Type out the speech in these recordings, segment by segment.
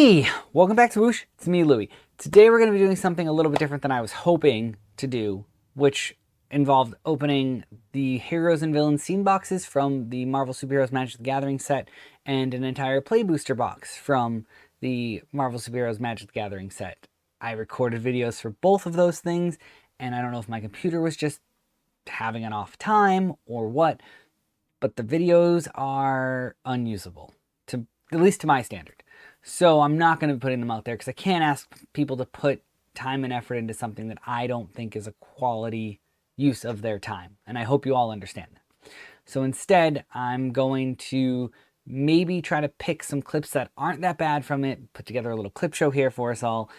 Hey, welcome back to Whoosh. It's me, Louie. Today we're going to be doing something a little bit different than I was hoping to do, which involved opening the Heroes and Villains scene boxes from the Marvel Superheroes Magic the Gathering set and an entire Play Booster box from the Marvel Superheroes Magic the Gathering set. I recorded videos for both of those things, and I don't know if my computer was just having an off time or what, but the videos are unusable, at least to my standard. So I'm not going to be putting them out there because I can't ask people to put time and effort into something that I don't think is a quality use of their time. And I hope you all understand that. So instead, I'm going to maybe try to pick some clips that aren't that bad from it, put together a little clip show here for us all,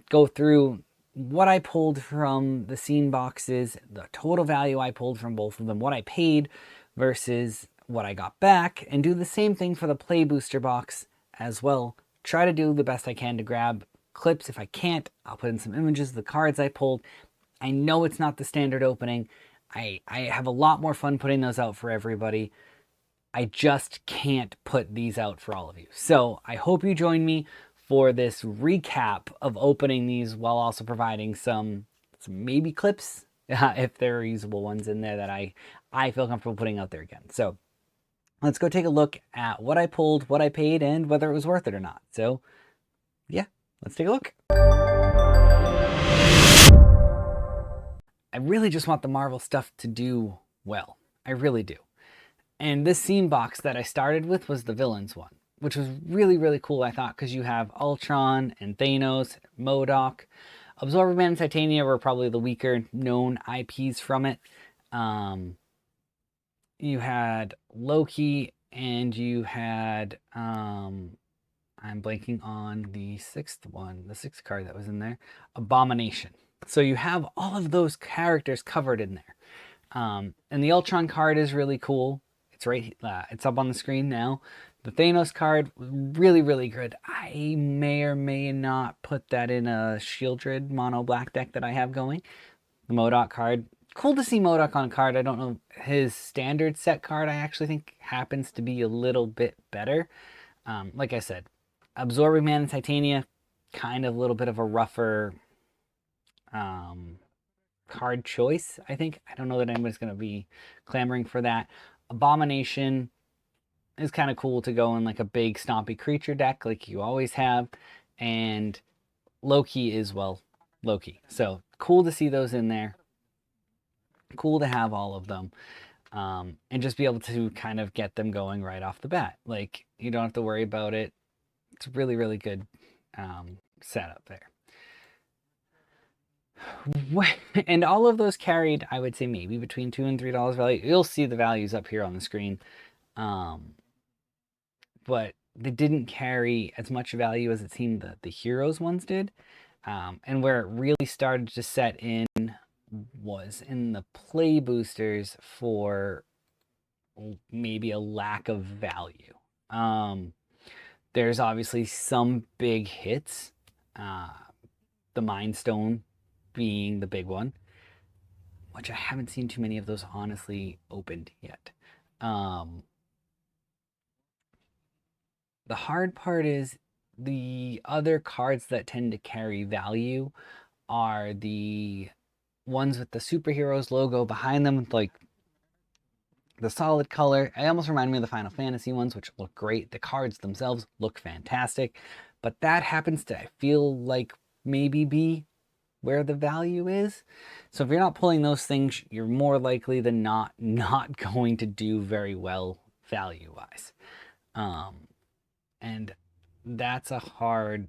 go through what I pulled from the scene boxes, the total value I pulled from both of them, what I paid versus what I got back, and do the same thing for the Play Booster box as well. Try to do the best I can to grab clips. If I can't, I'll put in some images of the cards I pulled. I know it's not the standard opening. I have a lot more fun putting those out for everybody. I just can't put these out for all of you. So I hope you join me for this recap of opening these while also providing some maybe clips, if there are usable ones in there that I feel comfortable putting out there again. So let's go take a look at what I pulled, what I paid, and whether it was worth it or not. So yeah, let's take a look. I really just want the Marvel stuff to do well. I really do. And this scene box that I started with was the villains one, which was really, really cool, I thought, because you have Ultron and Thanos, MODOK. Absorber Man and Titania were probably the weaker known IPs from it. You had Loki, and you had, I'm blanking on the sixth one, the sixth card that was in there, Abomination. So you have all of those characters covered in there. And the Ultron card is really cool. It's it's up on the screen now. The Thanos card, really, really good. I may or may not put that in a Shieldred mono black deck that I have going. The MODOK card, cool to see MODOK on a card. I don't know, his standard set card I actually think happens to be a little bit better. Like I said, Absorbing Man and Titania, kind of a little bit of a rougher card choice, I think. I don't know that anybody's going to be clamoring for that. Abomination is kind of cool to go in like a big stompy creature deck like you always have. And Loki is, well, Loki. So cool to see those in there. Cool to have all of them. And just be able to kind of get them going right off the bat. Like, you don't have to worry about it. It's a really, really good setup there. And all of those carried, I would say, maybe between $2 and $3 value. You'll see the values up here on the screen. But they didn't carry as much value as it seemed that the Heroes ones did. And where it really started to set in was in the Play Boosters for maybe a lack of value. There's obviously some big hits. The Mind Stone being the big one, which I haven't seen too many of those honestly opened yet. The hard part is the other cards that tend to carry value are the ones with the superheroes logo behind them with like the solid color. It almost reminded me of the Final Fantasy ones, which look great. The cards themselves look fantastic, but that happens to, I feel like, maybe be where the value is. So if you're not pulling those things, you're more likely than not going to do very well value-wise. And that's a hard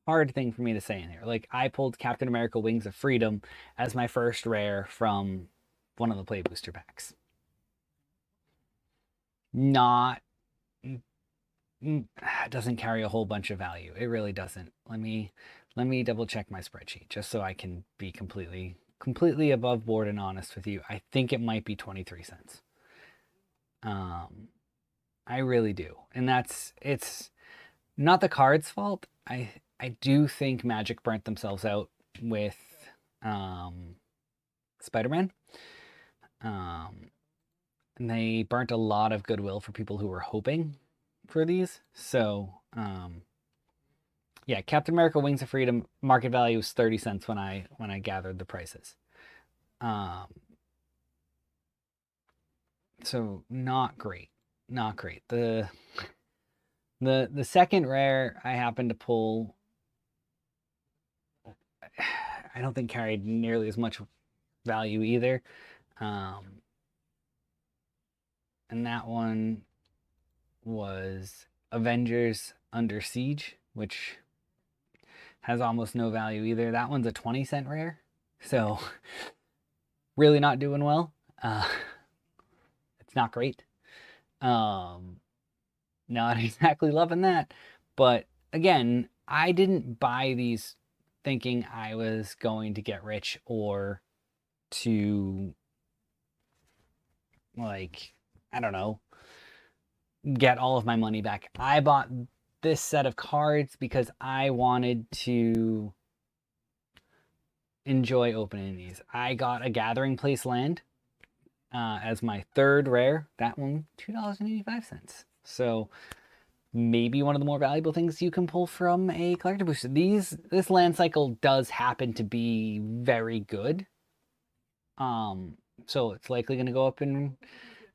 thing for me to say in here. Like, I pulled Captain America Wings of Freedom as my first rare from one of the Play Booster packs. Not, doesn't carry a whole bunch of value. It really doesn't. Let me double check my spreadsheet just so I can be completely above board and honest with you. I think it might be 23 cents. I really do. And it's not the card's fault. I do think Magic burnt themselves out with Spider-Man. And they burnt a lot of goodwill for people who were hoping for these. So Yeah, Captain America Wings of Freedom market value was 30 cents when I gathered the prices. So not great. Not great. The second rare I happened to pull, I don't think carried nearly as much value either. And that one was Avengers Under Siege, which has almost no value either. That one's a 20-cent rare, so really not doing well. It's not great. Not exactly loving that. But again, I didn't buy these thinking I was going to get rich or to, like, I don't know, get all of my money back. I bought this set of cards because I wanted to enjoy opening these. I got a Gathering Place land as my third rare. That one, $2.85. So maybe one of the more valuable things you can pull from a collector booster. This land cycle does happen to be very good. So it's likely going to go up in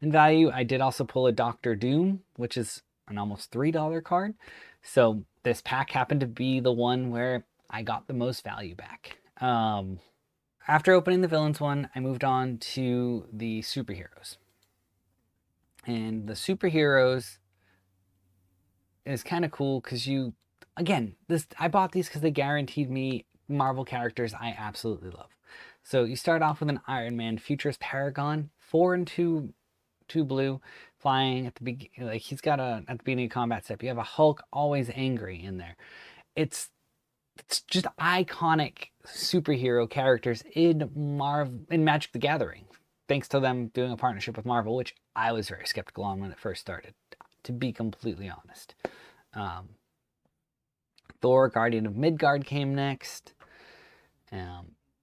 value. I did also pull a Doctor Doom, which is an almost $3 card. So this pack happened to be the one where I got the most value back. After opening the villains one, I moved on to the superheroes. And the superheroes is kind of cool because I bought these because they guaranteed me Marvel characters I absolutely love. So you start off with an Iron Man Futurist Paragon, 4 and 2 blue, flying at the beginning. Like he's got at the beginning of combat step. You have a Hulk Always Angry in there. It's just iconic superhero characters in Magic the Gathering, thanks to them doing a partnership with Marvel, which I was very skeptical on when it first started, to be completely honest. Thor, Guardian of Midgard came next.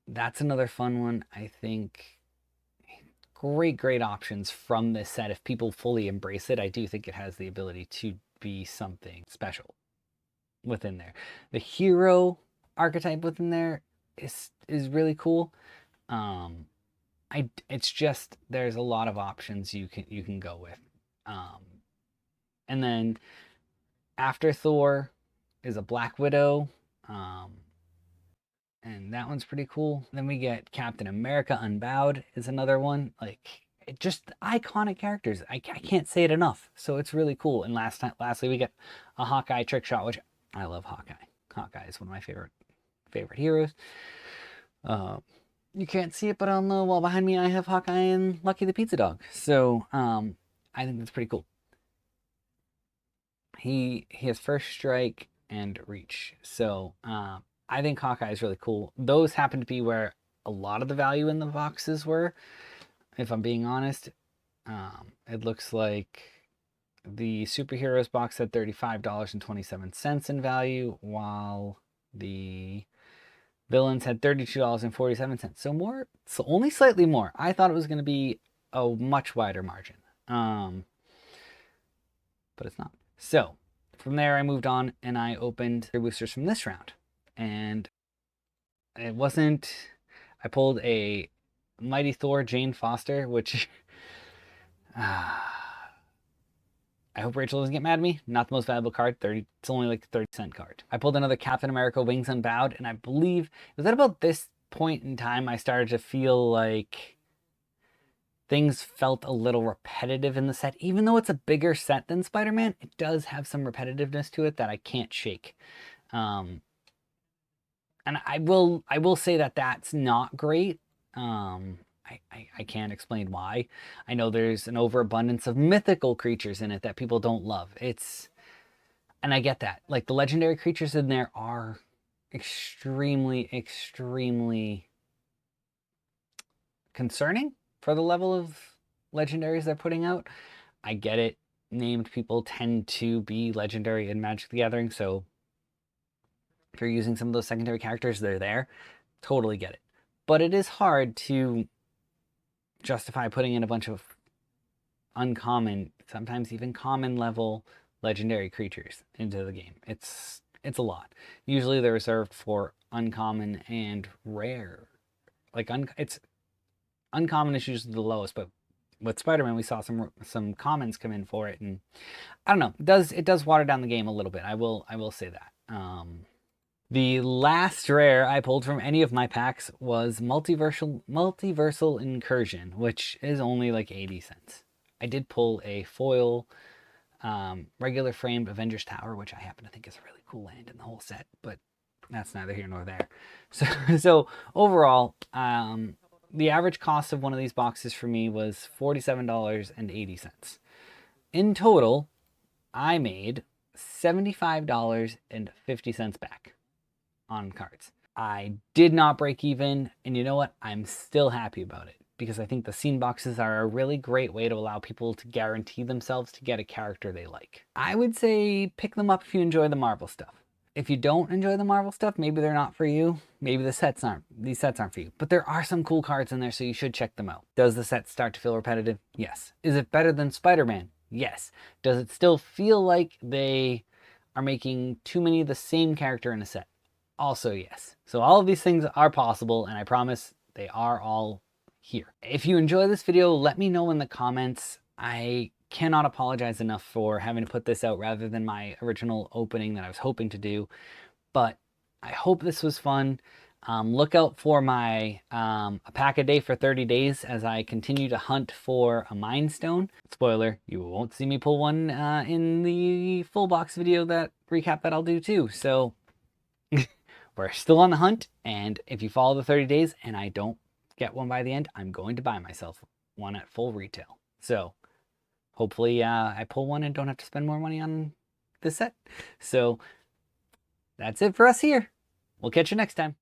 That's another fun one. I think great options from this set. If people fully embrace it, I do think it has the ability to be something special within there. The hero archetype within there is really cool. It's just there's a lot of options you can go with. And then after Thor is a Black Widow. And that one's pretty cool. Then we get Captain America Unbowed is another one. Like, just iconic characters. I can't say it enough. So it's really cool. And lastly, we get a Hawkeye Trick Shot, which I love Hawkeye. Hawkeye is one of my favorite heroes. You can't see it, but on the wall behind me, I have Hawkeye and Lucky the Pizza Dog. So I think that's pretty cool. He has First Strike and Reach. So I think Hawkeye is really cool. Those happen to be where a lot of the value in the boxes were, if I'm being honest. It looks like the superheroes box had $35.27 in value, while the villains had $32.47. So only slightly more. I thought it was going to be a much wider margin. But it's not. So from there, I moved on and I opened the boosters from this round. And it wasn't, I pulled a Mighty Thor Jane Foster, which I hope Rachel doesn't get mad at me. Not the most valuable card. It's only like a 30-cent card. I pulled another Captain America Wings Unbowed, and I believe it was at about this point in time I started to feel like things felt a little repetitive in the set. Even though it's a bigger set than Spider-Man, it does have some repetitiveness to it that I can't shake. And I will say that that's not great. I can't explain why. I know there's an overabundance of mythical creatures in it that people don't love. And I get that. Like, the legendary creatures in there are extremely concerning for the level of legendaries they're putting out. I get it. Named people tend to be legendary in Magic the Gathering, so if you're using some of those secondary characters, they're there. Totally get it. But it is hard to justify putting in a bunch of uncommon, sometimes even common level legendary creatures into the game. It's It's a lot. Usually they're reserved for uncommon and rare. Like it's uncommon is usually the lowest, but with Spider-Man we saw some commons come in for it, and I don't know. It does water down the game a little bit. I will say that. The last rare I pulled from any of my packs was Multiversal Incursion, which is only like 80 cents. I did pull a foil regular framed Avengers Tower, which I happen to think is a really cool land in the whole set, but that's neither here nor there. So overall, the average cost of one of these boxes for me was $47.80. In total, I made $75.50 back on cards. I did not break even, and you know what? I'm still happy about it because I think the scene boxes are a really great way to allow people to guarantee themselves to get a character they like. I would say pick them up if you enjoy the Marvel stuff. If you don't enjoy the Marvel stuff, maybe they're not for you. Maybe these sets aren't for you. But there are some cool cards in there, so you should check them out. Does the set start to feel repetitive? Yes. Is it better than Spider-Man? Yes. Does it still feel like they are making too many of the same character in a set? Also yes. So all of these things are possible, and I promise they are all here. If you enjoy this video, let me know in the comments. I cannot apologize enough for having to put this out rather than my original opening that I was hoping to do, but I hope this was fun. Look out for my a pack a day for 30 days as I continue to hunt for a Mind Stone. Spoiler, you won't see me pull one in the full box video that recap that I'll do too. So we're still on the hunt, and if you follow the 30 days and I don't get one by the end, I'm going to buy myself one at full retail. So hopefully I pull one and don't have to spend more money on this set. So that's it for us here. We'll catch you next time.